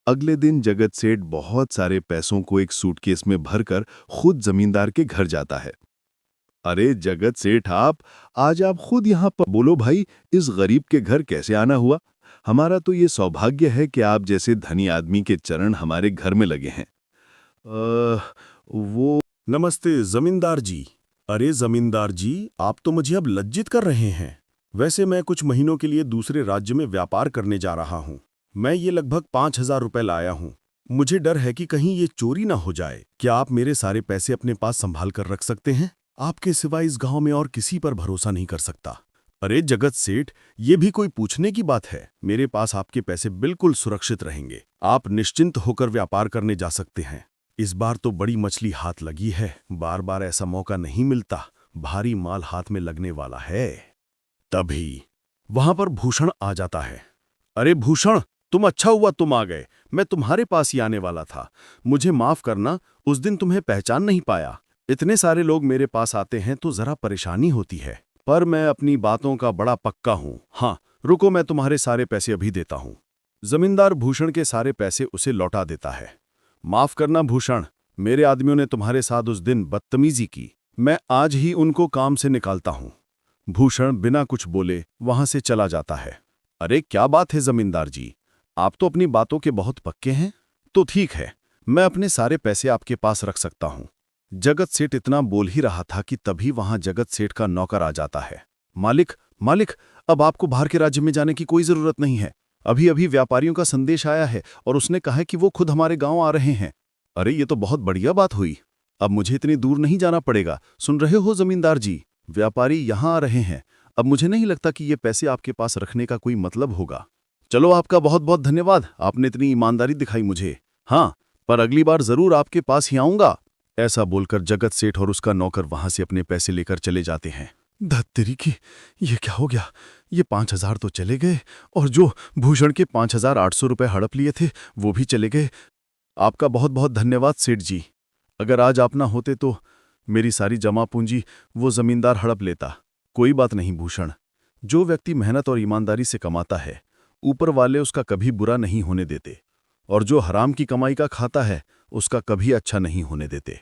अगले दिन जगत सेठ बहुत सारे पैसों को एक सूटकेस में भरकर खुद जमींदार के घर जाता है। अरे जगत सेठ, आप आज आप खुद यहाँ पर बोलो भाई, इस गरीब के घर कैसे आना हुआ? हमारा तो ये सौभाग्य है कि आप जैसे धनी आदमी के चरण हमारे घर में लगे हैं। वो नमस्ते जमींदार जी। अरे जमींदार जी, आप तो मुझे अब लज्जित कर रहे हैं। वैसे मैं कुछ महीनों के लिए दूसरे राज्य में व्यापार करने जा रहा हूँ। मैं ये लगभग 5,000 रुपये लाया हूँ। मुझे डर है कि कहीं ये चोरी ना हो जाए। क्या आप मेरे सारे पैसे अपने पास संभाल कर रख सकते हैं? आपके सिवा इस गांव में और किसी पर भरोसा नहीं कर सकता। अरे जगत सेठ, ये भी कोई पूछने की बात है? मेरे पास आपके पैसे बिल्कुल सुरक्षित रहेंगे। आप निश्चिंत होकर व्यापार करने जा सकते हैं। इस बार तो बड़ी मछली हाथ लगी है। बार बार ऐसा मौका नहीं मिलता। भारी माल हाथ में लगने वाला है। तभी वहां पर भूषण आ जाता है। अरे भूषण, तुम अच्छा हुआ तुम आ गए। मैं तुम्हारे पास ही आने वाला था। मुझे माफ करना, उस दिन तुम्हें पहचान नहीं पाया। इतने सारे लोग मेरे पास आते हैं तो जरा परेशानी होती है, पर मैं अपनी बातों का बड़ा पक्का हूं। हाँ, रुको, मैं तुम्हारे सारे पैसे अभी देता हूं। जमींदार भूषण के सारे पैसे उसे लौटा देता है। माफ करना भूषण, मेरे आदमियों ने तुम्हारे साथ उस दिन बदतमीजी की। मैं आज ही उनको काम से निकालता हूं। भूषण बिना कुछ बोले वहां से चला जाता है। अरे क्या बात है जमींदार जी, आप तो अपनी बातों के बहुत पक्के हैं। तो ठीक है, मैं अपने सारे पैसे आपके पास रख सकता हूं। जगत सेठ इतना बोल ही रहा था कि तभी वहां जगत सेठ का नौकर आ जाता है। मालिक, मालिक, अब आपको बाहर के राज्य में जाने की कोई जरूरत नहीं है। अभी अभी व्यापारियों का संदेश आया है और उसने कहा है कि वो खुद हमारे गांव आ रहे हैं। अरे ये तो बहुत बढ़िया बात हुई। अब मुझे इतनी दूर नहीं जाना पड़ेगा। सुन रहे हो जमींदार जी, व्यापारी यहां आ रहे हैं। अब मुझे नहीं लगता कि ये पैसे आपके पास रखने का कोई मतलब होगा। चलो, आपका बहुत बहुत धन्यवाद, आपने इतनी ईमानदारी दिखाई मुझे। हाँ, पर अगली बार जरूर आपके पास ही आऊंगा। ऐसा बोलकर जगत सेठ और उसका नौकर वहां से अपने पैसे लेकर चले जाते हैं। धत्तेरी की, ये क्या हो गया? ये 5,000 तो चले गए और जो भूषण के 5,800 रुपये हड़प लिए थे वो भी चले गए। आपका बहुत बहुत धन्यवाद सेठ जी। अगर आज आप ना होते तो मेरी सारी जमा पूंजी वो जमींदार हड़प लेता। कोई बात नहीं भूषण, जो व्यक्ति मेहनत और ईमानदारी से कमाता है, ऊपर वाले उसका कभी बुरा नहीं होने देते, और जो हराम की कमाई का खाता है उसका कभी अच्छा नहीं होने देते।